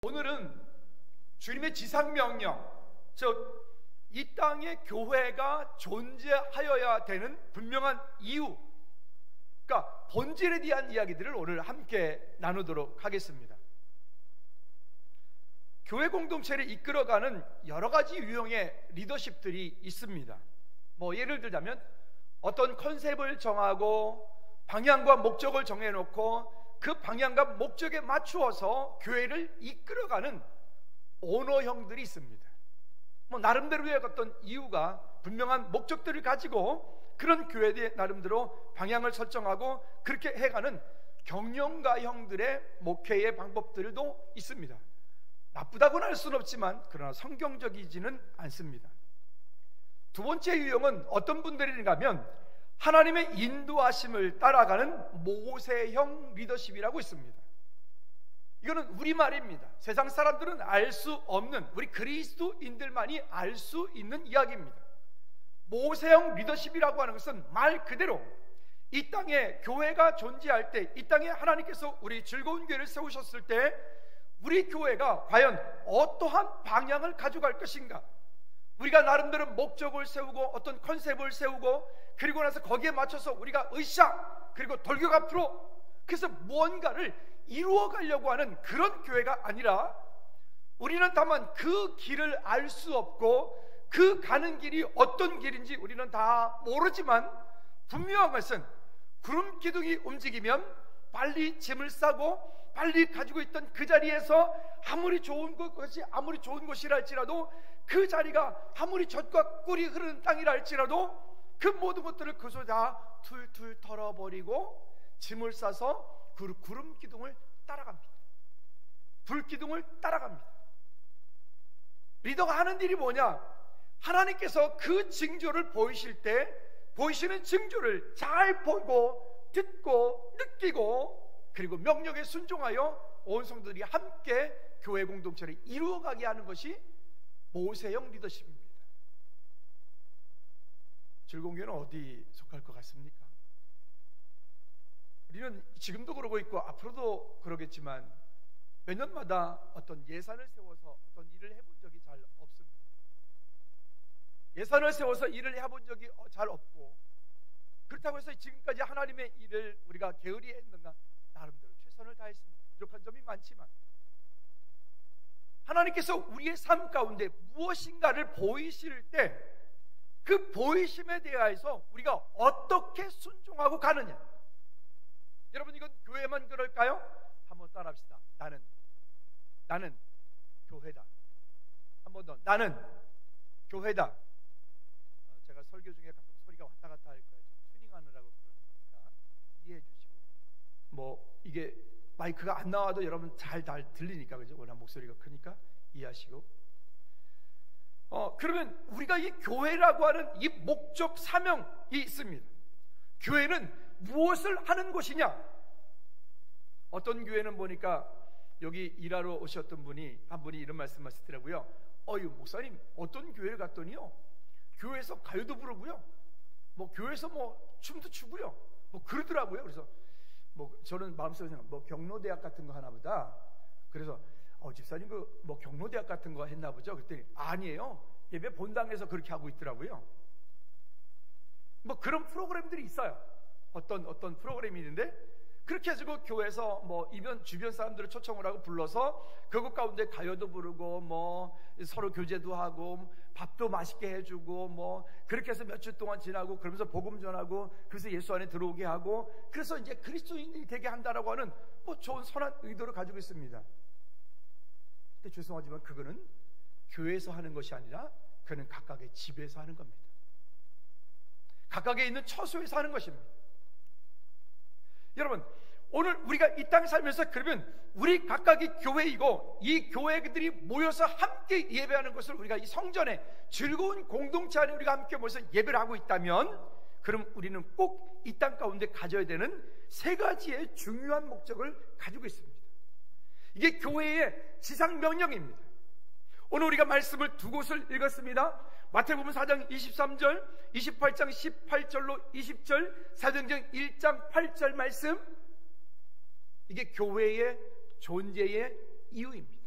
오늘은 주님의 지상명령, 즉 이 땅에 교회가 존재하여야 되는 분명한 이유, 그러니까 본질에 대한 이야기들을 오늘 함께 나누도록 하겠습니다. 교회 공동체를 이끌어가는 여러 가지 유형의 리더십들이 있습니다. 예를 들자면 어떤 컨셉을 정하고 방향과 목적을 정해놓고 그 방향과 목적에 맞추어서 교회를 이끌어가는 오너형들이 있습니다. 나름대로의 어떤 이유가 분명한 목적들을 가지고 그런 교회의 나름대로 방향을 설정하고 그렇게 해가는 경영가형들의 목회의 방법들도 있습니다. 나쁘다고는 할 수는 없지만 그러나 성경적이지는 않습니다. 두 번째 유형은 어떤 분들인가 하면 하나님의 인도하심을 따라가는 모세형 리더십이라고 있습니다. 이거는 우리말입니다. 세상 사람들은 알 수 없는, 우리 그리스도인들만이 알 수 있는 이야기입니다. 모세형 리더십이라고 하는 것은 말 그대로 이 땅에 교회가 존재할 때, 이 땅에 하나님께서 우리 즐거운 교회를 세우셨을 때 우리 교회가 과연 어떠한 방향을 가져갈 것인가, 우리가 나름대로 목적을 세우고 어떤 컨셉을 세우고 그리고 나서 거기에 맞춰서 우리가 으쌰 그리고 돌격 앞으로, 그래서 무언가를 이루어 가려고 하는 그런 교회가 아니라, 우리는 다만 그 길을 알 수 없고 그 가는 길이 어떤 길인지 우리는 다 모르지만 분명한 것은 구름 기둥이 움직이면 빨리 짐을 싸고 빨리 가지고 있던 그 자리에서 아무리 좋은 것이 아무리 좋은 곳이라 할지라도, 그 자리가 아무리 젖과 꿀이 흐르는 땅이라 할지라도 그 모든 것들을 그저 다 툴툴 털어버리고 짐을 싸서 그 구름 기둥을 따라갑니다. 불 기둥을 따라갑니다. 리더가 하는 일이 뭐냐? 하나님께서 그 징조를 보이실 때 보이시는 징조를 잘 보고 듣고 느끼고 그리고 명령에 순종하여 온 성도들이 함께 교회 공동체를 이루어가게 하는 것이 모세형 리더십입니다. 즐거운 교회는 어디 속할 것 같습니까? 우리는 지금도 그러고 있고 앞으로도 그러겠지만 몇 년마다 어떤 예산을 세워서 어떤 일을 해본 적이 잘 없습니다. 예산을 세워서 일을 해본 적이 잘 없고, 그렇다고 해서 지금까지 하나님의 일을 우리가 게으리 했는가? 나름대로 최선을 다했습니다. 부족한 점이 많지만 하나님께서 우리의 삶 가운데 무엇인가를 보이실 때 그 보이심에 대하여서 우리가 어떻게 순종하고 가느냐. 여러분, 이건 교회만 그럴까요? 한번 따라합시다. 나는 교회다. 한 번 더. 나는 교회다. 제가 설교 중에 가끔 소리가 왔다 갔다 할 거예요. 튜닝하느라고 그러니까 이해해 주시고, 이게 마이크가 안 나와도 여러분 잘 들리니까, 그죠? 워낙 목소리가 크니까 이해하시고. 그러면 우리가 이 교회라고 하는 이 목적 사명이 있습니다. 교회는 무엇을 하는 곳이냐? 어떤 교회는 보니까 여기 일하러 오셨던 한 분이 이런 말씀하시더라고요. 목사님, 어떤 교회를 갔더니요, 교회에서 가요도 부르고요, 교회에서 춤도 추고요, 그러더라고요. 그래서 저는 마음속에 생각, 경로대학 같은 거 하나 보다. 그래서 집사님 경로대학 같은 거 했나 보죠. 그랬더니 아니에요, 예배 본당에서 그렇게 하고 있더라고요. 그런 프로그램들이 있어요. 어떤 프로그램이 있는데, 그렇게 해가지고 교회에서 주변 사람들을 초청을 하고 불러서 그것 가운데 가요도 부르고 서로 교제도 하고 밥도 맛있게 해주고 그렇게 해서 몇 주 동안 지나고, 그러면서 복음 전하고, 그래서 예수 안에 들어오게 하고, 그래서 이제 그리스도인이 되게 한다라고 하는 좋은 선한 의도를 가지고 있습니다. 근데 죄송하지만 그거는 교회에서 하는 것이 아니라 그는 각각의 집에서 하는 겁니다. 각각에 있는 처소에서 하는 것입니다. 여러분, 오늘 우리가 이 땅에 살면서 그러면 우리 각각이 교회이고, 이 교회들이 모여서 함께 예배하는 것을 우리가 이 성전에 즐거운 공동체 안에 우리가 함께 모여서 예배를 하고 있다면, 그럼 우리는 꼭 이 땅 가운데 가져야 되는 세 가지의 중요한 목적을 가지고 있습니다. 이게 교회의 지상 명령입니다. 오늘 우리가 말씀을 두 곳을 읽었습니다. 마태복음 4장 23절, 28장 18절로 20절, 사도행전 1장 8절 말씀. 이게 교회의 존재의 이유입니다.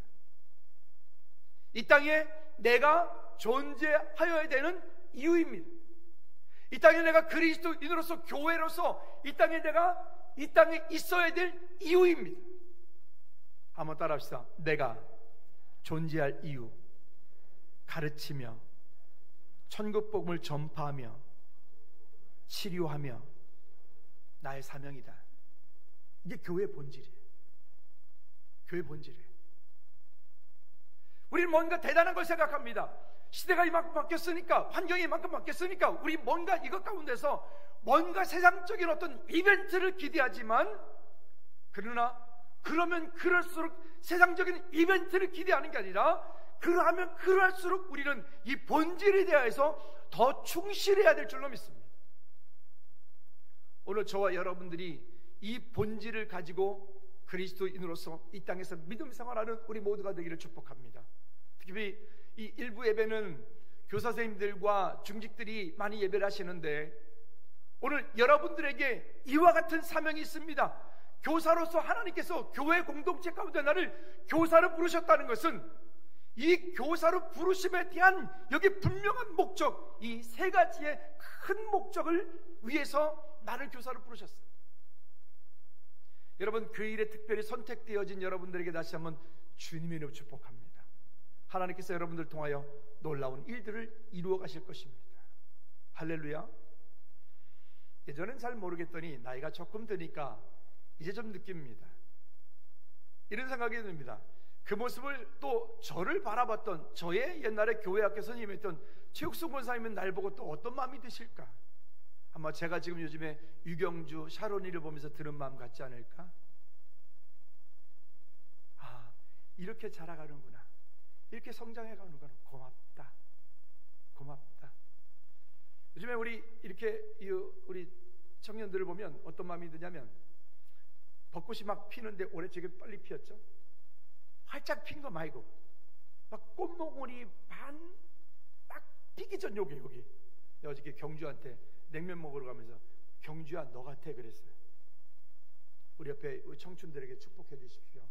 이 땅에 내가 존재하여야 되는 이유입니다. 이 땅에 내가 그리스도인으로서, 교회로서 이 땅에 내가 이 땅에 있어야 될 이유입니다. 한번 따라합시다. 내가 존재할 이유, 가르치며 천국 복음을 전파하며 치료하며 나의 사명이다. 이게 교회의 본질이에요. 교회의 본질이에요. 우리는 뭔가 대단한 걸 생각합니다. 시대가 이만큼 바뀌었으니까, 환경이 이만큼 바뀌었으니까 우리 뭔가 이것 가운데서 뭔가 세상적인 어떤 이벤트를 기대하지만, 그러나 그러면 그럴수록 세상적인 이벤트를 기대하는 게 아니라, 그러하면 그럴수록 우리는 이 본질에 대해서 더 충실해야 될 줄로 믿습니다. 오늘 저와 여러분들이 이 본질을 가지고 그리스도인으로서 이 땅에서 믿음 생활하는 우리 모두가 되기를 축복합니다. 특히 이 일부 예배는 교사 선생님들과 중직들이 많이 예배를 하시는데, 오늘 여러분들에게 이와 같은 사명이 있습니다. 교사로서 하나님께서 교회 공동체 가운데 나를 교사로 부르셨다는 것은, 이 교사로 부르심에 대한 여기 분명한 목적, 이 세 가지의 큰 목적을 위해서 나를 교사로 부르셨어요. 여러분, 그 일에 특별히 선택되어진 여러분들에게 다시 한번 주님의 이름으로 축복합니다. 하나님께서 여러분들을 통하여 놀라운 일들을 이루어 가실 것입니다. 할렐루야. 예전엔 잘 모르겠더니 나이가 조금 드니까 이제 좀 느낍니다. 이런 생각이 듭니다. 그 모습을 또 저를 바라봤던, 저의 옛날에 교회 학교 선생님이었던 최욱수 권사님은 날 보고 또 어떤 마음이 드실까? 아마 제가 지금 요즘에 유경주, 샤론이를 보면서 드는 마음 같지 않을까? 아, 이렇게 자라가는구나, 이렇게 성장해 가는구나, 고맙다, 고맙다. 요즘에 우리 이렇게 우리 청년들을 보면 어떤 마음이 드냐면, 벚꽃이 막 피는데 올해 되게 빨리 피었죠? 활짝 핀 거 말고 막 꽃몽울이 딱 피기 전 여기 내가 어저께 경주한테 냉면 먹으러 가면서, 경주야 너 같아 그랬어요. 우리 옆에 우리 청춘들에게 축복해 주십시오.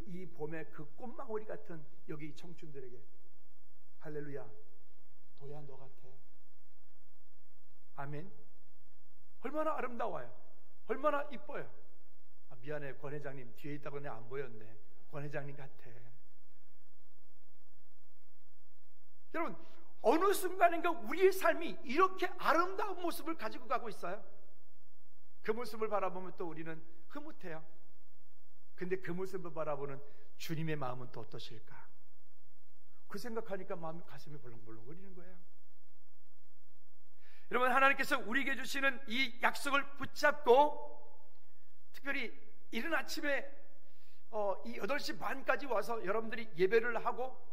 이 봄에 그 꽃망울이 같은 여기 청춘들에게 할렐루야, 도야 너 같아. 아멘. 얼마나 아름다워요. 얼마나 이뻐요. 아, 미안해 권 회장님, 뒤에 있다고 내가 안 보였네. 권 회장님 같아. 여러분, 어느 순간인가 우리의 삶이 이렇게 아름다운 모습을 가지고 가고 있어요. 그 모습을 바라보면 또 우리는 흐뭇해요. 근데 그 모습을 바라보는 주님의 마음은 또 어떠실까? 그 생각하니까 가슴이 벌렁벌렁거리는 거예요. 여러분, 하나님께서 우리에게 주시는 이 약속을 붙잡고, 특별히 이른 아침에 이 8시 반까지 와서 여러분들이 예배를 하고,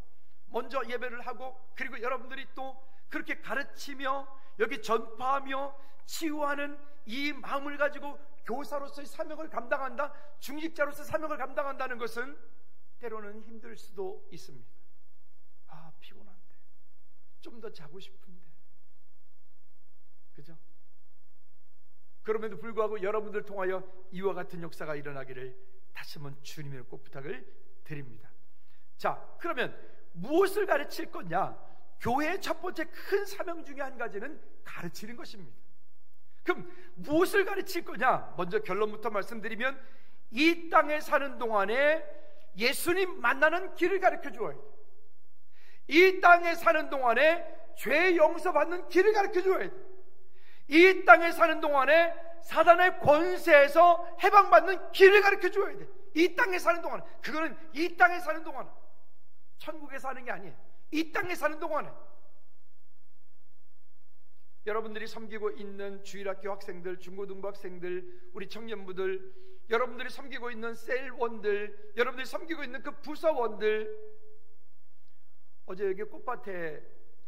먼저 예배를 하고, 그리고 여러분들이 또 그렇게 가르치며 여기 전파하며 치유하는 이 마음을 가지고 교사로서의 사명을 감당한다, 중직자로서의 사명을 감당한다는 것은 때로는 힘들 수도 있습니다. 아, 피곤한데, 좀 더 자고 싶은데, 그죠? 그럼에도 불구하고 여러분들 통하여 이와 같은 역사가 일어나기를 다시 한번 주님의 꼭 부탁을 드립니다. 자, 그러면 무엇을 가르칠 거냐? 교회의 첫 번째 큰 사명 중에 한 가지는 가르치는 것입니다. 그럼 무엇을 가르칠 거냐? 먼저 결론부터 말씀드리면, 이 땅에 사는 동안에 예수님 만나는 길을 가르쳐 주어야 돼. 이 땅에 사는 동안에 죄 용서받는 길을 가르쳐 줘야 돼. 이 땅에 사는 동안에 사단의 권세에서 해방받는 길을 가르쳐 줘야 돼. 이 땅에 사는 동안에. 그거는 이 땅에 사는 동안에, 천국에 사는 게 아니에요. 이 땅에 사는 동안에. 여러분들이 섬기고 있는 주일학교 학생들, 중고등부 학생들, 우리 청년부들, 여러분들이 섬기고 있는 셀원들, 여러분들이 섬기고 있는 그 부서원들, 어제 여기 꽃밭에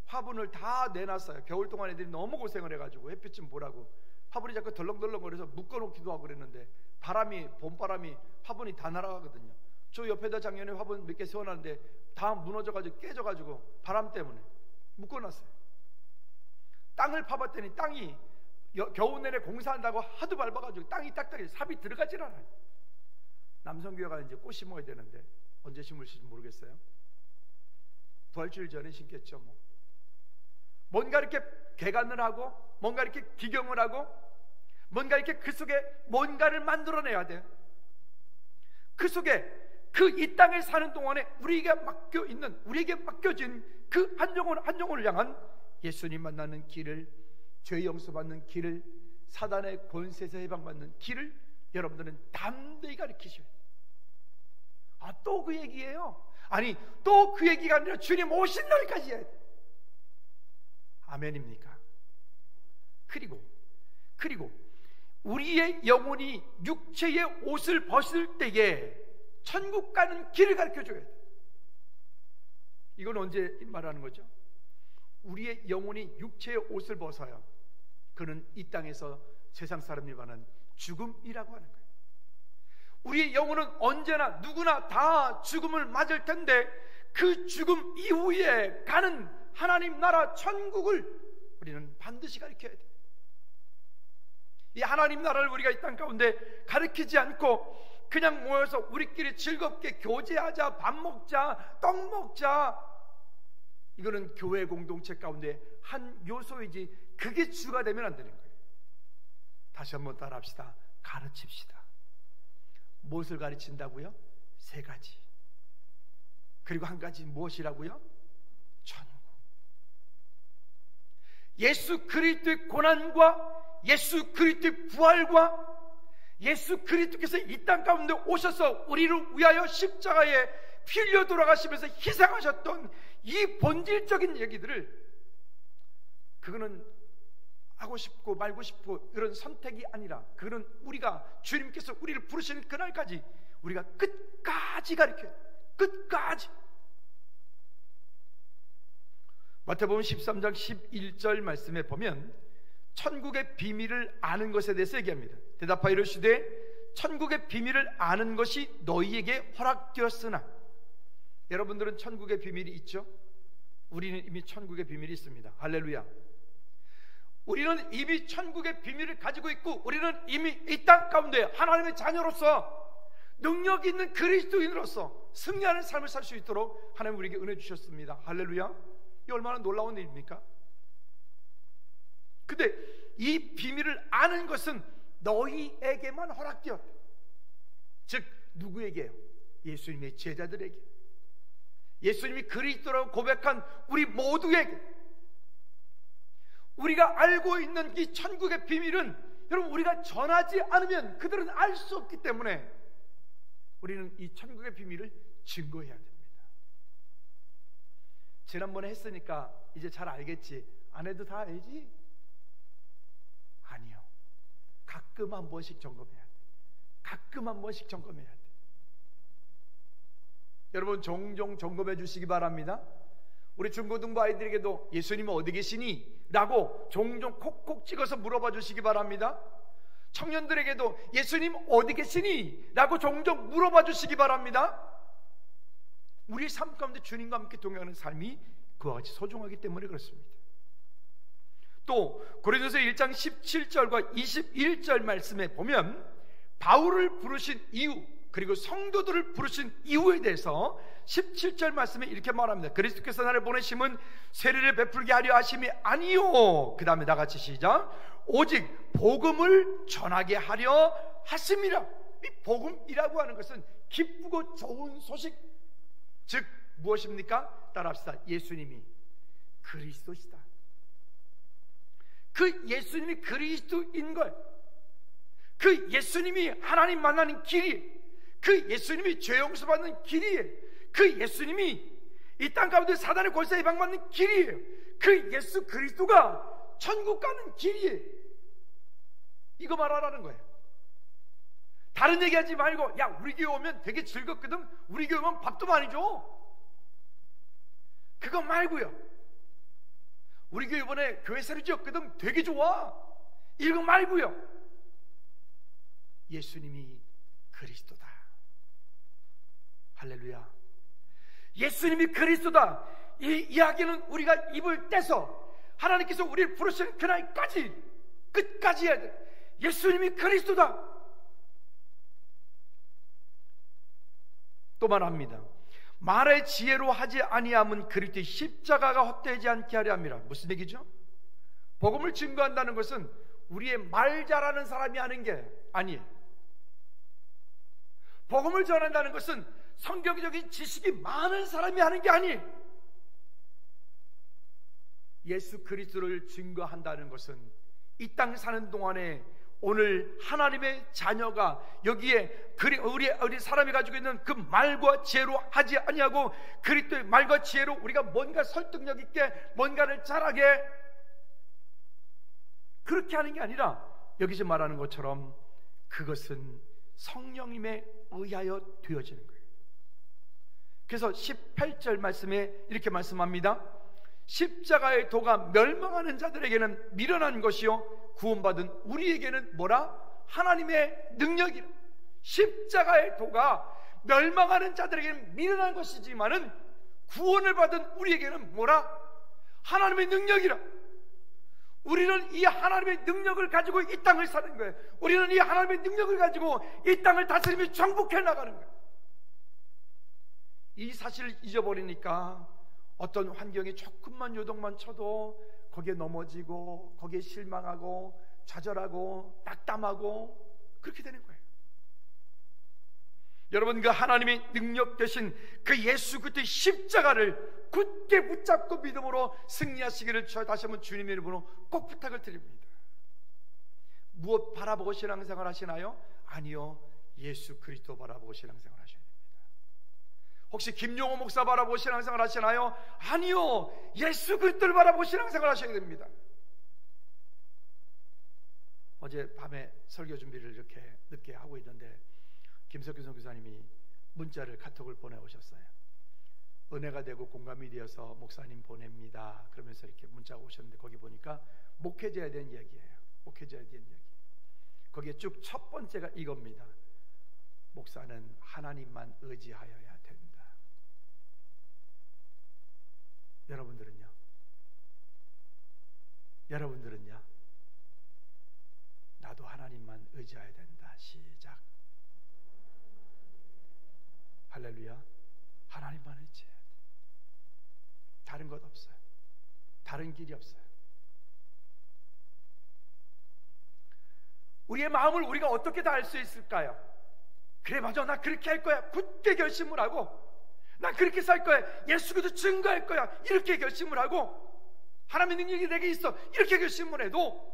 화분을 다 내놨어요. 겨울 동안 애들이 너무 고생을 해가지고 햇빛 좀 보라고 화분이 자꾸 덜렁덜렁거려서 묶어놓기도 하고 그랬는데, 봄바람이 화분이 다 날아가거든요. 저 옆에다 작년에 화분 몇 개 세워놨는데 다 무너져가지고 깨져가지고 바람 때문에 묶어놨어요. 땅을 파봤더니 땅이 겨우 내내 공사한다고 하도 밟아가지고 땅이 딱딱해, 삽이 들어가질 않아요. 남성교회가 이제 꽃 심어야 되는데 언제 심을지 모르겠어요. 부활주일 전에 신겠죠. 뭔가 이렇게 개간을 하고, 뭔가 이렇게 기경을 하고, 뭔가 이렇게 그 속에 뭔가를 만들어내야 돼요. 그 속에 그 이 땅에 사는 동안에 우리에게 맡겨진 그 한 영혼을 향한 예수님 만나는 길을, 죄 용서받는 길을, 사단의 권세에서 해방받는 길을 여러분들은 담대히 가르치셔야 돼요. 또 그 얘기예요. 아니, 또 그 얘기가 아니라 주님 오신 날까지 해야 돼요. 아멘입니까? 그리고 우리의 영혼이 육체의 옷을 벗을 때에 천국 가는 길을 가르쳐줘야 돼요. 이건 언제 말하는 거죠? 우리의 영혼이 육체의 옷을 벗어요. 그는 이 땅에서 세상 사람이 말하는 죽음이라고 하는 거예요. 우리의 영혼은 언제나 누구나 다 죽음을 맞을 텐데, 그 죽음 이후에 가는 하나님 나라 천국을 우리는 반드시 가르쳐야 돼요. 이 하나님 나라를 우리가 이 땅 가운데 가르치지 않고 그냥 모여서 우리끼리 즐겁게 교제하자, 밥 먹자, 떡 먹자, 이거는 교회 공동체 가운데 한 요소이지 그게 주가 되면 안 되는 거예요. 다시 한번 따라합시다. 가르칩시다. 무엇을 가르친다고요? 3가지. 그리고 한 가지 무엇이라고요? 천국. 예수 그리스도의 고난과 예수 그리스도의 부활과 예수 그리스도께서 이 땅 가운데 오셔서 우리를 위하여 십자가에 피 흘려 돌아가시면서 희생하셨던 이 본질적인 얘기들을, 그거는 하고 싶고 말고 싶고 이런 선택이 아니라, 그거는 우리가 주님께서 우리를 부르시는 그날까지 우리가 끝까지 가르쳐요. 끝까지. 마태복음 13장 11절 말씀에 보면 천국의 비밀을 아는 것에 대해서 얘기합니다. 대답하여 이르시되 천국의 비밀을 아는 것이 너희에게 허락되었으나. 여러분들은 천국의 비밀이 있죠? 우리는 이미 천국의 비밀이 있습니다. 할렐루야. 우리는 이미 천국의 비밀을 가지고 있고, 우리는 이미 이 땅 가운데 하나님의 자녀로서 능력 있는 그리스도인으로서 승리하는 삶을 살 수 있도록 하나님 우리에게 은혜 주셨습니다. 할렐루야. 이 얼마나 놀라운 일입니까? 근데 이 비밀을 아는 것은 너희에게만 허락되었다. 즉 누구에게요? 예수님의 제자들에게, 예수님이 그리스도라고 고백한 우리 모두에게. 우리가 알고 있는 이 천국의 비밀은 여러분, 우리가 전하지 않으면 그들은 알 수 없기 때문에 우리는 이 천국의 비밀을 증거해야 됩니다. 지난번에 했으니까 이제 잘 알겠지, 안 해도 다 알지? 아니요. 가끔 한 번씩 점검해야 돼. 가끔 한 번씩 점검해야 돼. 여러분, 종종 점검해 주시기 바랍니다. 우리 중고등부 아이들에게도 예수님은 어디 계시니? 라고 종종 콕콕 찍어서 물어봐 주시기 바랍니다. 청년들에게도 예수님 어디 계시니? 라고 종종 물어봐 주시기 바랍니다. 우리 삶 가운데 주님과 함께 동행하는 삶이 그와 같이 소중하기 때문에 그렇습니다. 또 고린도서 1장 17절과 21절 말씀에 보면 바울을 부르신 이유, 그리고 성도들을 부르신 이유에 대해서 17절 말씀에 이렇게 말합니다. 그리스도께서 나를 보내심은 세례를 베풀게 하려 하심이 아니요, 그 다음에 나같이 시작, 오직 복음을 전하게 하려 하심이라. 이 복음이라고 하는 것은 기쁘고 좋은 소식, 즉 무엇입니까? 따라합시다. 예수님이 그리스도시다. 그 예수님이 그리스도인 거예요. 그 예수님이 하나님 만나는 길이에요. 그 예수님이 죄 용서받는 길이에요. 그 예수님이 이 땅 가운데 사단의 권세에 해방받는 길이에요. 그 예수 그리스도가 천국 가는 길이에요. 이거 말하라는 거예요. 다른 얘기하지 말고, 야, 우리 교회 오면 되게 즐겁거든, 우리 교회 오면 밥도 많이 줘, 그거 말고요. 우리 교회 이번에 교회 새로 지었거든, 되게 좋아, 이거 말고요. 예수님이 그리스도다. 할렐루야. 예수님이 그리스도다. 이 이야기는 우리가 입을 떼서 하나님께서 우리를 부르시는 그날까지 끝까지 해야 돼. 예수님이 그리스도다. 또 말합니다. 말의 지혜로 하지 아니함은 그리스도의 십자가가 헛되지 않게 하려 함이라. 무슨 얘기죠? 복음을 증거한다는 것은 우리의 말 잘하는 사람이 하는 게 아니에요. 복음을 전한다는 것은 성경적인 지식이 많은 사람이 하는 게 아니에요. 예수 그리스도를 증거한다는 것은 이 땅 사는 동안에 오늘 하나님의 자녀가 여기에 우리 사람이 가지고 있는 그 말과 지혜로 하지 아니하고 그리스도의 말과 지혜로 우리가 뭔가 설득력 있게 뭔가를 잘하게 그렇게 하는 게 아니라 여기서 말하는 것처럼 그것은 성령님에 의하여 되어지는 거예요. 그래서 18절 말씀에 이렇게 말씀합니다. 십자가의 도가 멸망하는 자들에게는 미련한 것이요 구원받은 우리에게는 뭐라? 하나님의 능력이라. 십자가의 도가 멸망하는 자들에게는 미련한 것이지만은 구원을 받은 우리에게는 뭐라? 하나님의 능력이라. 우리는 이 하나님의 능력을 가지고 이 땅을 사는 거예요. 우리는 이 하나님의 능력을 가지고 이 땅을 다스리며 정복해 나가는 거예요. 이 사실을 잊어버리니까 어떤 환경에 조금만 요동만 쳐도 거기에 넘어지고 거기에 실망하고 좌절하고 낙담하고 그렇게 되는 거예요. 여러분, 그 하나님의 능력 되신 그 예수 그리스도의 십자가를 굳게 붙잡고 믿음으로 승리하시기를 다시 한번 주님의 이름으로 꼭 부탁을 드립니다. 무엇 바라보고 신앙생활 하시나요? 아니요, 예수 그리스도 바라보고 신앙생활 하셔야 됩니다. 혹시 김용호 목사 바라보고 신앙생활 하시나요? 아니요, 예수 그리스도를 바라보고 신앙생활 하셔야 됩니다. 어제 밤에 설교 준비를 이렇게 늦게 하고 있는데 김석규 선교사님이 문자를 카톡을 보내오셨어요. 은혜가 되고 공감이 되어서 목사님 보냅니다 그러면서 이렇게 문자가 오셨는데 거기 보니까 목회자에 대한 이야기예요. 목회자에 대한 이야기. 거기에 쭉 첫 번째가 이겁니다. 목사는 하나님만 의지하여야 된다. 여러분들은요? 여러분들은요? 나도 하나님만 의지해야 된다. 시작. 할렐루야. 하나님만 의지해야 돼. 다른 것 없어요. 다른 길이 없어요. 우리의 마음을 우리가 어떻게 다 알 수 있을까요? 그래, 맞아, 나 그렇게 할 거야. 굳게 결심을 하고, 나 그렇게 살 거야. 예수 그리스도 증거할 거야. 이렇게 결심을 하고, 하나님의 능력이 내게 있어. 이렇게 결심을 해도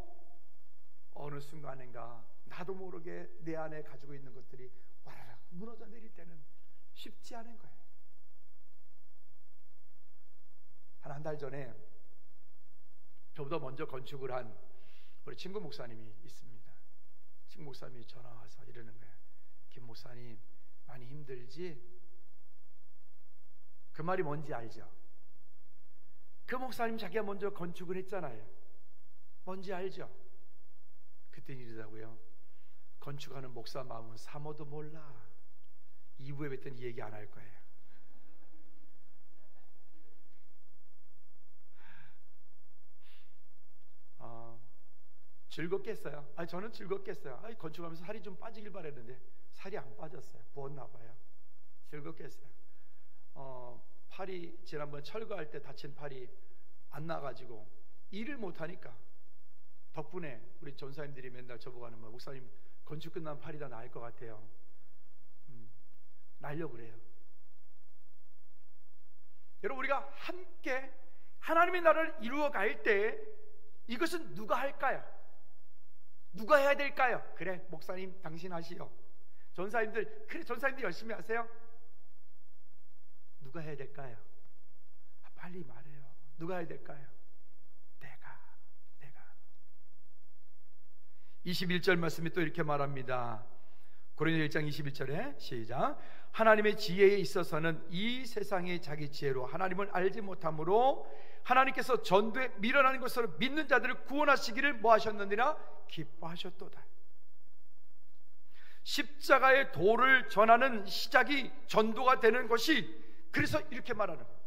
어느 순간인가 나도 모르게 내 안에 가지고 있는 것들이 와라락 무너져 내릴 때는 쉽지 않은 거예요. 한 달 전에 저보다 먼저 건축을 한 우리 친구 목사님이 있습니다. 친구 목사님이 전화 와서 이러는 거예요. 김 목사님 많이 힘들지? 그 말이 뭔지 알죠? 그 목사님 자기가 먼저 건축을 했잖아요. 뭔지 알죠? 그때 이러더라고요. 건축하는 목사 마음은 사모도 몰라. 2부에 뵀더니 이 얘기 안 할 거예요. 즐겁겠어요. 저는 즐겁겠어요. 건축하면서 살이 좀 빠지길 바랬는데 살이 안 빠졌어요. 부었나 봐요. 즐겁겠어요. 팔이 지난번 철거할 때 다친 팔이 안 나가지고 일을 못하니까 덕분에 우리 전사님들이 맨날 저보고 하는 말, 목사님 건축 끝나면 팔이 다 나을 것 같아요. 날려고 그래요. 여러분, 우리가 함께 하나님의 나라를 이루어 갈 때 이것은 누가 할까요? 누가 해야 될까요? 그래, 목사님 당신 하시오. 전사님들, 그래, 전사님들 열심히 하세요. 누가 해야 될까요? 빨리 말해요. 누가 해야 될까요? 내가 21절 말씀이 또 이렇게 말합니다. 고린도 1장 21절에 시작. 하나님의 지혜에 있어서는 이 세상의 자기 지혜로 하나님을 알지 못하므로 하나님께서 전도에 미련한 것으로 믿는 자들을 구원하시기를 뭐 하셨느니라? 기뻐하셨도다. 십자가의 도를 전하는 시작이 전도가 되는 것이, 그래서 이렇게 말하는 거예요.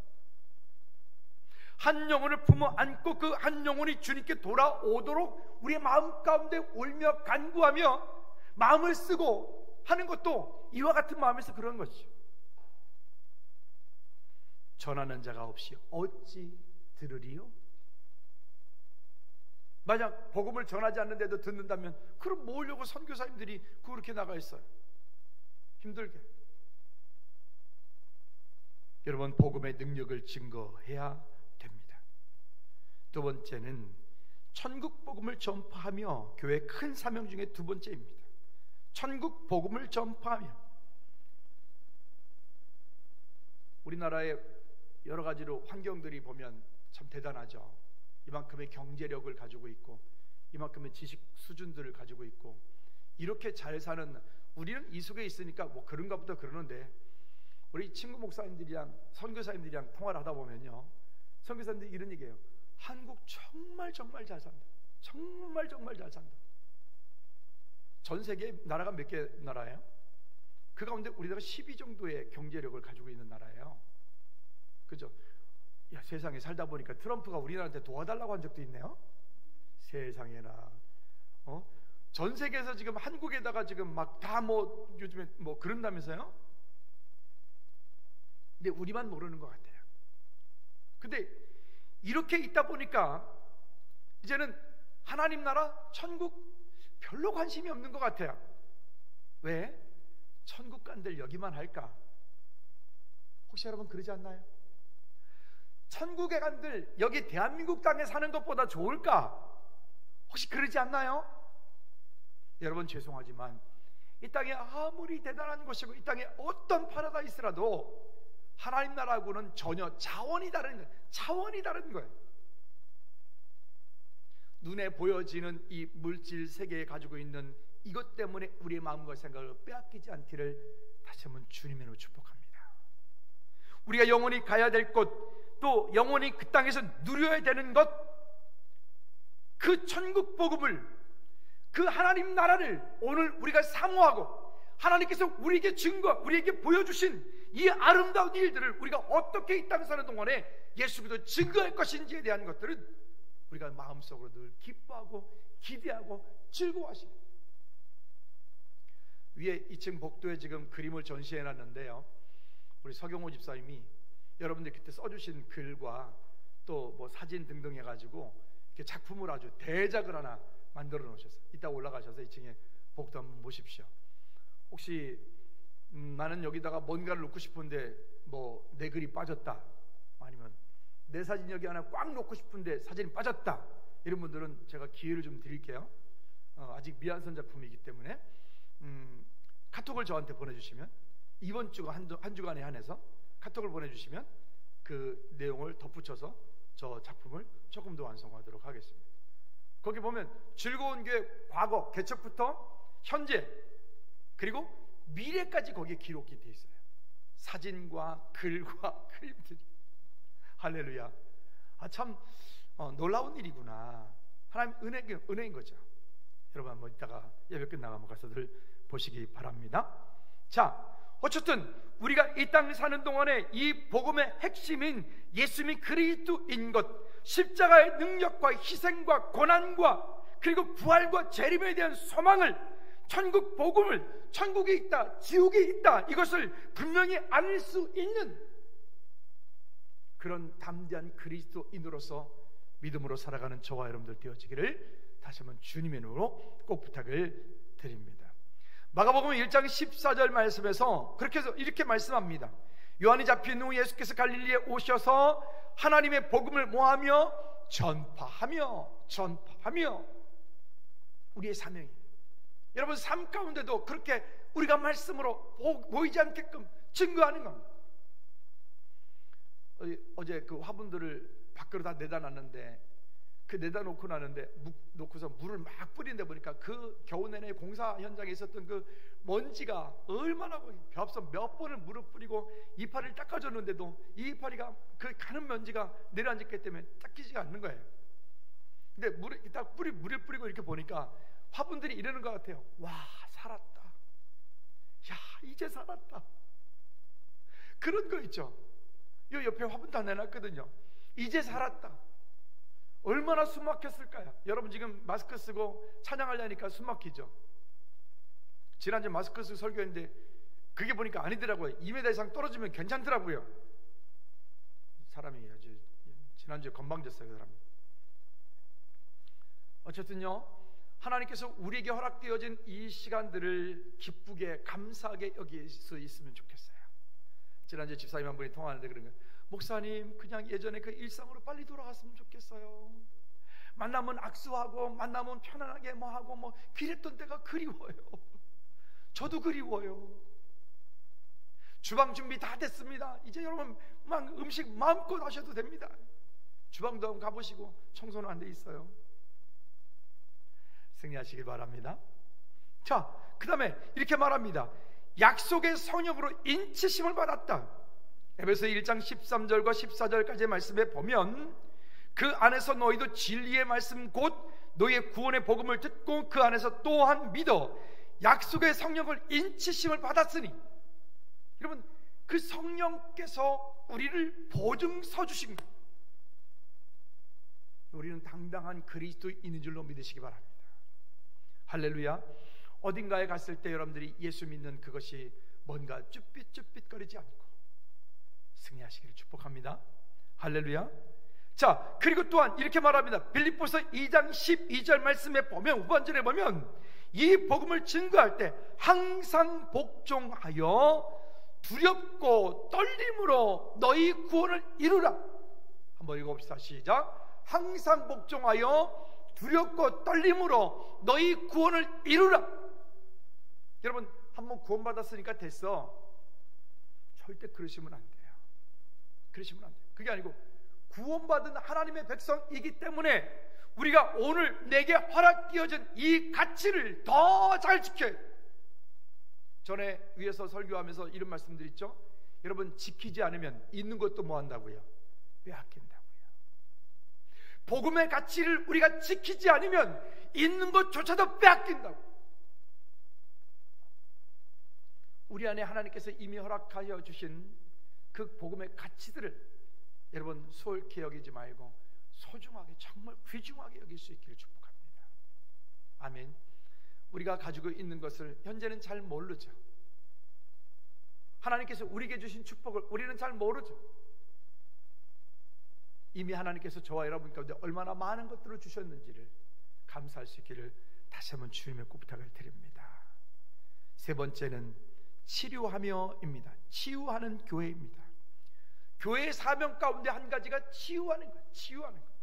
한 영혼을 품어 안고 그 한 영혼이 주님께 돌아오도록 우리의 마음 가운데 울며 간구하며 마음을 쓰고 하는 것도 이와 같은 마음에서 그런 것이죠. 전하는 자가 없이 어찌 들으리요? 만약 복음을 전하지 않는데도 듣는다면 그럼 뭐 하려고 선교사님들이 그렇게 나가 있어요? 힘들게. 여러분, 복음의 능력을 증거해야 됩니다. 두 번째는 천국 복음을 전파하며, 교회 큰 사명 중에 두 번째입니다. 천국 복음을 전파하며. 우리나라의 여러 가지로 환경들이 보면 참 대단하죠. 이만큼의 경제력을 가지고 있고 이만큼의 지식 수준들을 가지고 있고 이렇게 잘 사는, 우리는 이 속에 있으니까 뭐 그런가 보다 그러는데, 우리 친구 목사님들이랑 선교사님들이랑 통화를 하다 보면요, 선교사님들이 이런 얘기해요. 한국 정말 정말 잘 산다. 정말 정말 잘 산다. 전 세계 나라가 몇 개 나라예요? 그 가운데 우리나라가 10위 정도의 경제력을 가지고 있는 나라예요. 그죠? 야, 세상에 살다 보니까 트럼프가 우리나라한테 도와달라고 한 적도 있네요. 세상에나. 전 세계에서 지금 한국에다가 지금 막 다 뭐 요즘에 뭐 그런다면서요? 근데 우리만 모르는 것 같아요. 근데 이렇게 있다 보니까 이제는 하나님 나라, 천국 별로 관심이 없는 것 같아요. 왜? 천국 간들 여기만 할까? 혹시 여러분 그러지 않나요? 천국에 간들 여기 대한민국 땅에 사는 것보다 좋을까? 혹시 그러지 않나요? 여러분, 죄송하지만 이 땅에 아무리 대단한 곳이고 이 땅에 어떤 파라다이스라도 하나님 나라하고는 전혀 차원이 다른 거예요. 차원이 다른 거예요. 눈에 보여지는 이 물질 세계에 가지고 있는 이것 때문에 우리의 마음과 생각을 빼앗기지 않기를 다시 한번 주님의 이름으로 축복합니다. 우리가 영원히 가야 될 곳, 또 영원히 그 땅에서 누려야 되는 것, 그 천국 복음을, 그 하나님 나라를 오늘 우리가 사모하고 하나님께서 우리에게 우리에게 보여주신 이 아름다운 일들을 우리가 어떻게 이 땅에 사는 동안에 예수 그리스도 증거할 것인지에 대한 것들은 우리가 마음속으로 늘 기뻐하고 기대하고 즐거워하시고. 위에 2층 복도에 지금 그림을 전시해놨는데요, 우리 서경호 집사님이 여러분들 그때 써주신 글과 또 뭐 사진 등등 해가지고 이렇게 작품을 아주 대작을 하나 만들어 놓으셨어요. 이따 올라가셔서 2층에 복도 한번 보십시오. 혹시 나는 여기다가 뭔가를 놓고 싶은데 뭐 내 글이 빠졌다, 아니면 내 사진 여기 하나 꽉 놓고 싶은데 사진이 빠졌다, 이런 분들은 제가 기회를 좀 드릴게요. 아직 미완성 작품이기 때문에 카톡을 저한테 보내주시면, 이번 주가 한 주간에 한해서 카톡을 보내주시면 그 내용을 덧붙여서 저 작품을 조금 더 완성하도록 하겠습니다. 거기 보면 즐거운 교회 과거 개척부터 현재 그리고 미래까지 거기에 기록이 되어 있어요. 사진과 글과 그림들이. 할렐루야. 참 놀라운 일이구나. 하나님 은혜인 거죠. 여러분 한번 이따가 예배 끝나가면 뭐 가서들 보시기 바랍니다. 자, 어쨌든 우리가 이 땅에 사는 동안에 이 복음의 핵심인 예수님이 그리스도인 것, 십자가의 능력과 희생과 고난과 그리고 부활과 재림에 대한 소망을, 천국 복음을, 천국이 있다, 지옥이 있다, 이것을 분명히 알 수 있는 그런 담대한 그리스도인으로서 믿음으로 살아가는 저와 여러분들 되어지기를 다시 한번 주님의 이름으로 꼭 부탁을 드립니다. 마가복음 1장 14절 말씀에서 그렇게 해서 이렇게 말씀합니다. 요한이 잡힌 후 예수께서 갈릴리에 오셔서 하나님의 복음을 뭐하며? 전파하며 우리의 사명이에요. 여러분, 삶 가운데도 그렇게 우리가 말씀으로 보이지 않게끔 증거하는 겁니다. 어제 그 화분들을 밖으로 다 내다 놨는데, 그 내다 놓고 나는데 놓고서 물을 막 뿌리는데 보니까 그 겨우 내내 공사 현장에 있었던 그 먼지가 얼마나, 벼서 몇 번을 물을 뿌리고 이파리를 닦아줬는데도 이 이파리가 그 가는 먼지가 내려앉았기 때문에 닦이지가 않는 거예요. 근데 물을 뿌리고 이렇게 보니까 화분들이 이러는 것 같아요. 와, 살았다. 야, 이제 살았다. 그런 거 있죠. 요 옆에 화분 다 내놨거든요. 이제 살았다. 얼마나 숨 막혔을까요? 여러분 지금 마스크 쓰고 찬양하려니까 숨 막히죠. 지난주에 마스크 쓰고 설교했는데 그게 보니까 아니더라고요. 2m 이상 떨어지면 괜찮더라고요. 지난주에 건방졌어요, 그 사람. 어쨌든요, 하나님께서 우리에게 허락되어진 이 시간들을 기쁘게 감사하게 여길 수 있으면 좋겠어요. 지난주에 집사님 한 분이 통화하는데 그런 거예요. 목사님, 그냥 예전에 그 일상으로 빨리 돌아갔으면 좋겠어요. 만나면 악수하고 만나면 편안하게 뭐 하고 뭐 그랬던 때가 그리워요. 저도 그리워요. 주방 준비 다 됐습니다. 이제 여러분 막 음식 마음껏 하셔도 됩니다. 주방도 한번 가보시고 청소는 안 돼 있어요. 승리하시길 바랍니다. 자, 그 다음에 이렇게 말합니다. 약속의 성령으로 인치심을 받았다. 에베소 1장 13절과 14절까지의 말씀에 보면 그 안에서 너희도 진리의 말씀 곧 너희의 구원의 복음을 듣고 그 안에서 또한 믿어 약속의 성령을 인치심을 받았으니, 여러분 그 성령께서 우리를 보증서 주신 것, 우리는 당당한 그리스도인인 줄로 믿으시기 바랍니다. 할렐루야. 어딘가에 갔을 때 여러분들이 예수 믿는 그것이 뭔가 쭈삣쭈삣거리지 않고 승리하시기를 축복합니다. 할렐루야. 자, 그리고 또한 이렇게 말합니다. 빌립보서 2장 12절 말씀에 보면, 후반절에 보면 이 복음을 증거할 때 항상 복종하여 두렵고 떨림으로 너희 구원을 이루라. 한번 읽어봅시다. 시작. 항상 복종하여 두렵고 떨림으로 너희 구원을 이루라. 여러분 한번 구원받았으니까 됐어, 절대 그러시면 안 돼요. 그러시면 안 돼요. 그게 아니고 구원받은 하나님의 백성이기 때문에 우리가 오늘 내게 허락되어진 이 가치를 더 잘 지켜야 돼요. 전에 위에서 설교하면서 이런 말씀드렸죠. 여러분 지키지 않으면 있는 것도 뭐 한다고요? 빼앗긴다고요. 복음의 가치를 우리가 지키지 않으면 있는 것조차도 빼앗긴다고. 우리 안에 하나님께서 이미 허락하여 주신 그 복음의 가치들을 여러분 소홀히 여기지 말고 소중하게, 정말 귀중하게 여길 수 있기를 축복합니다. 아멘. 우리가 가지고 있는 것을 현재는 잘 모르죠. 하나님께서 우리에게 주신 축복을 우리는 잘 모르죠. 이미 하나님께서 저와 여러분 가운데 얼마나 많은 것들을 주셨는지를 감사할 수 있기를 다시 한번 주님의 부탁을 드립니다. 세 번째는 치료하며입니다. 치유하는 교회입니다. 교회의 사명 가운데 한 가지가 치유하는 거예요. 치유하는 거예요.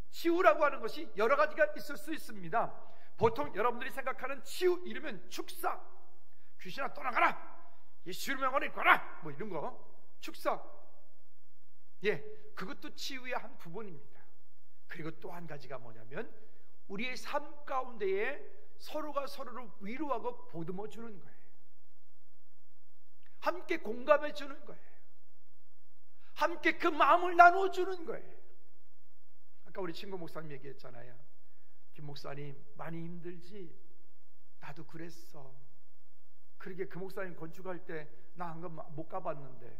치유라고 하는 것이 여러 가지가 있을 수 있습니다. 보통 여러분들이 생각하는 치유 이러면 축사, 귀신아 떠나가라, 예수 이름으로 가라, 뭐 이런 거, 축사. 예, 그것도 치유의 한 부분입니다. 그리고 또 한 가지가 뭐냐면 우리의 삶 가운데에 서로가 서로를 위로하고 보듬어 주는 거예요. 함께 공감해 주는 거예요. 함께 그 마음을 나누어 주는 거예요. 아까 우리 친구 목사님 얘기했잖아요. 김 목사님 많이 힘들지? 나도 그랬어. 그러게 그 목사님 건축할 때 나 한 번 못 가봤는데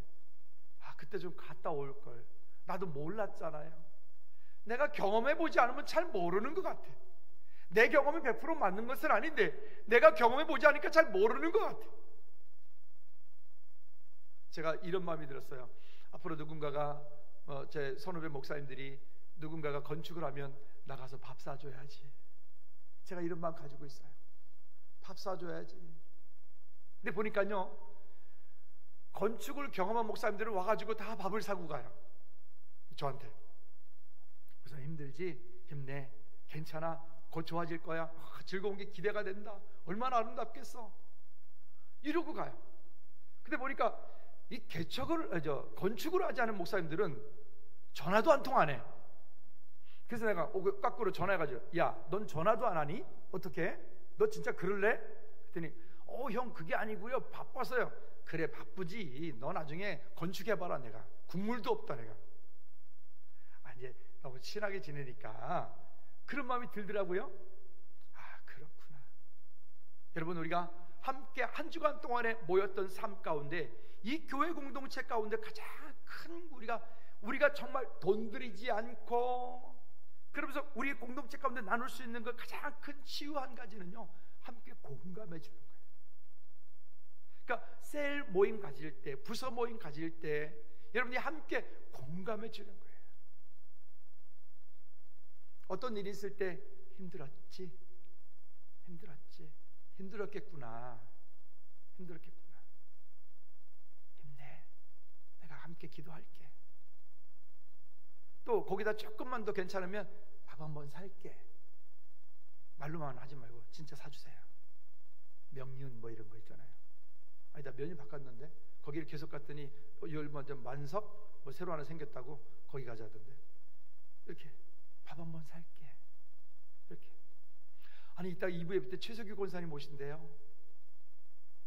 그때 좀 갔다 올걸. 나도 몰랐잖아요. 내가 경험해보지 않으면 잘 모르는 것 같아. 내 경험이 100% 맞는 것은 아닌데 내가 경험해보지 않으니까 잘 모르는 것 같아. 제가 이런 마음이 들었어요. 앞으로 누군가가 제 선후배 목사님들이 누군가가 건축을 하면 나가서 밥 사줘야지. 제가 이런 마음 가지고 있어요. 밥 사줘야지. 근데 보니까요, 건축을 경험한 목사님들은 와가지고 다 밥을 사고 가요. 저한테. 그래서 힘들지? 힘내. 괜찮아. 곧 좋아질 거야. 즐거운 게 기대가 된다. 얼마나 아름답겠어. 이러고 가요. 근데 보니까 이 건축을 하지 않은 목사님들은 전화도 안 통하네. 그래서 내가 거꾸로 전화해가지고, 야, 넌 전화도 안 하니? 어떻게? 너 진짜 그럴래? 그랬더니 형 그게 아니고요, 바빠서요. 그래 바쁘지. 너 나중에 건축해봐라. 내가 국물도 없다. 내가 이제 너무 친하게 지내니까 그런 마음이 들더라고요. 그렇구나. 여러분, 우리가 함께 한 주간 동안에 모였던 삶 가운데 이 교회 공동체 가운데 가장 큰 우리가 정말 돈 들이지 않고 그러면서 우리 공동체 가운데 나눌 수 있는 그 가장 큰 치유 한 가지는요, 함께 공감해 주는 거예요. 그러니까 셀 모임 가질 때, 부서 모임 가질 때 여러분이 함께 공감해 주는 거예요. 어떤 일이 있을 때 힘들었지, 힘들었겠구나, 힘내, 내가 함께 기도할게. 또 거기다 조금만 더 괜찮으면 밥 한번 살게. 말로만 하지 말고 진짜 사주세요. 명륜 뭐 이런 거 있잖아요. 아니다, 면이 바꿨는데 거기를 계속 갔더니 얼마 전 만석 뭐 새로 하나 생겼다고 거기 가자던데. 이렇게 밥 한번 살게. 이렇게. 아니 이따 2부 예배 때 최석규 권사님 오신대요.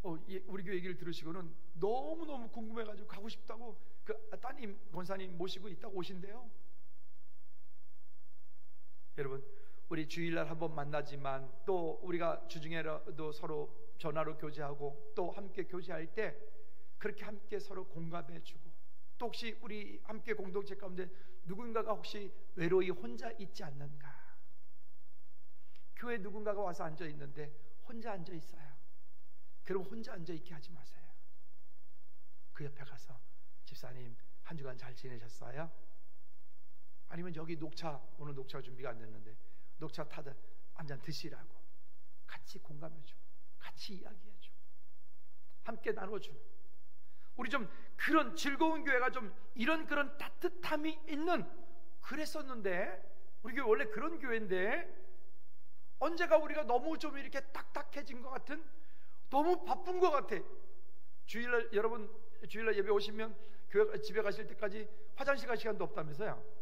우리 교회 얘기를 들으시고는 너무너무 궁금해가지고 가고 싶다고 그 따님 권사님 모시고 있다고 오신대요. 여러분, 우리 주일날 한번 만나지만 또 우리가 주중에도 서로 전화로 교제하고 또 함께 교제할 때 그렇게 함께 서로 공감해주고, 또 혹시 우리 함께 공동체 가운데 누군가가 혹시 외로이 혼자 있지 않는가? 교회 누군가가 와서 앉아 있는데 혼자 앉아 있어요. 그럼 혼자 앉아 있게 하지 마세요. 그 옆에 가서 집사님 한 주간 잘 지내셨어요? 아니면 여기 오늘 녹차 준비가 안 됐는데 녹차 타다 한 잔 드시라고 같이 공감해주고 같이 이야기해주고 함께 나눠주고, 우리 좀 그런 즐거운 교회가 좀 이런 그런 따뜻함이 있는, 그랬었는데 우리 교회 원래 그런 교회인데 언제가 우리가 너무 좀 이렇게 딱딱해진 것 같은, 너무 바쁜 것 같아. 주일날 여러분 주일날 예배 오시면 교회 집에 가실 때까지 화장실 갈 시간도 없다면서요.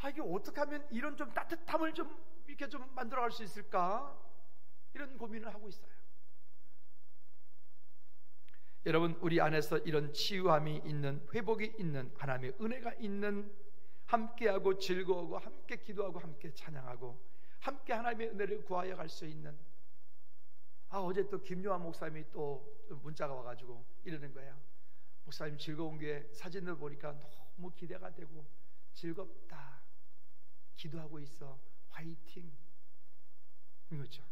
이게 어떻게 하면 이런 좀 따뜻함을 좀 이렇게 좀 만들어갈 수 있을까, 이런 고민을 하고 있어요. 여러분, 우리 안에서 이런 치유함이 있는, 회복이 있는, 하나님의 은혜가 있는, 함께하고 즐거워하고 함께 기도하고 함께 찬양하고 함께 하나님의 은혜를 구하여 갈 수 있는, 어제 또 김요한 목사님이 또 문자가 와가지고 이러는 거예요. 목사님 즐거운 교회 사진을 보니까 너무 기대가 되고 즐겁다, 기도하고 있어, 화이팅. 그렇죠.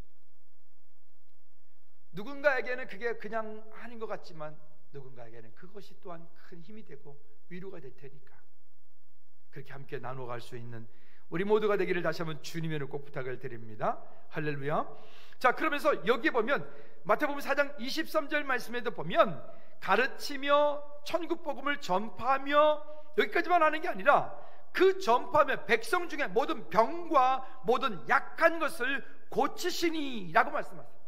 누군가에게는 그게 그냥 하는 것 같지만 누군가에게는 그것이 또한 큰 힘이 되고 위로가 될 테니까 그렇게 함께 나눠갈 수 있는 우리 모두가 되기를 다시 한번 주님의 꼭 부탁을 드립니다. 할렐루야. 자, 그러면서 여기에 보면 마태복음 4장 23절 말씀에도 보면 가르치며 천국 복음을 전파하며, 여기까지만 하는 게 아니라 그 전파하며 백성 중에 모든 병과 모든 약한 것을 고치시니 라고 말씀하세요.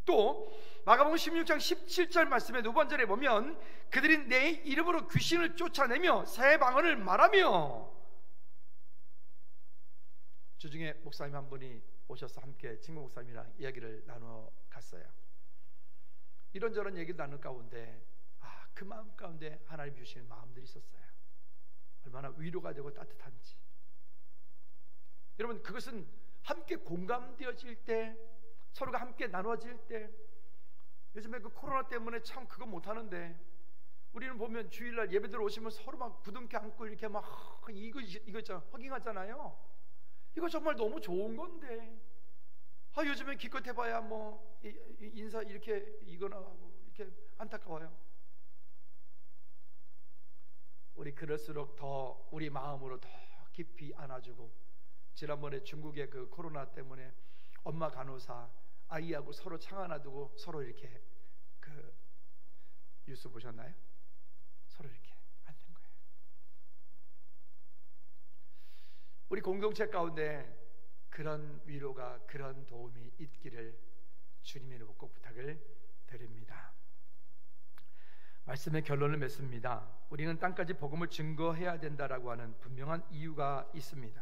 또 마가복음 16장 17절 말씀의 두 번째에 보면 그들이 내 이름으로 귀신을 쫓아내며 새 방언을 말하며, 주중에 목사님 한 분이 오셔서 함께 친구 목사님이랑 이야기를 나눠 갔어요. 이런저런 얘기를 나눌 가운데 그 마음 가운데 하나님 주시는 마음들이 있었어요. 얼마나 위로가 되고 따뜻한지. 여러분, 그것은 함께 공감되어질 때, 서로가 함께 나눠질 때. 요즘에 그 코로나 때문에 참 그거 못하는데 우리는 보면 주일날 예배들 오시면 서로 막 부둥켜 안고 이렇게 막 이거 있잖아, 허깅하잖아요. 이거 정말 너무 좋은 건데 요즘에 기껏 해봐야 뭐 인사 이렇게 이거나 하고 이렇게 안타까워요. 우리 그럴수록 더 우리 마음으로 더 깊이 안아주고, 지난번에 중국의 그 코로나 때문에 엄마 간호사 아이하고 서로 창 하나 두고 서로 이렇게 그 뉴스 보셨나요? 서로 이렇게 앉은 거예요. 우리 공동체 가운데 그런 위로가, 그런 도움이 있기를 주님의 이름으로 꼭 부탁을 드립니다. 말씀의 결론을 맺습니다. 우리는 땅까지 복음을 증거해야 된다라고 하는 분명한 이유가 있습니다.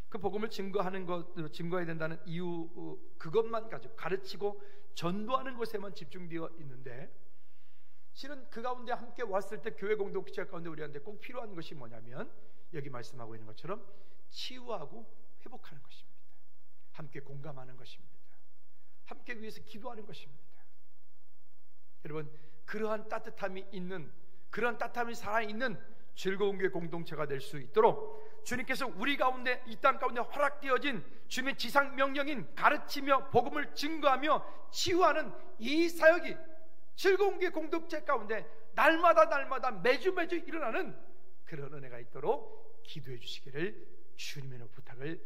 그 복음을 증거해야 된다는 이유, 그것만 가지고 가르치고 전도하는 것에만 집중되어 있는데, 실은 그 가운데 함께 왔을 때 교회 공동체 가운데 우리한테 꼭 필요한 것이 뭐냐면 여기 말씀하고 있는 것처럼 치유하고 회복하는 것입니다. 함께 공감하는 것입니다. 함께 위해서 기도하는 것입니다. 여러분, 그러한 따뜻함이 있는, 그러한 따뜻함이 살아있는 즐거운 교회 공동체가 될 수 있도록 주님께서 우리 가운데, 이 땅 가운데 허락되어진 주님의 지상 명령인 가르치며 복음을 증거하며 치유하는 이 사역이 즐거운 교회 공동체 가운데 날마다 매주 일어나는 그런 은혜가 있도록 기도해 주시기를 주님의 부탁을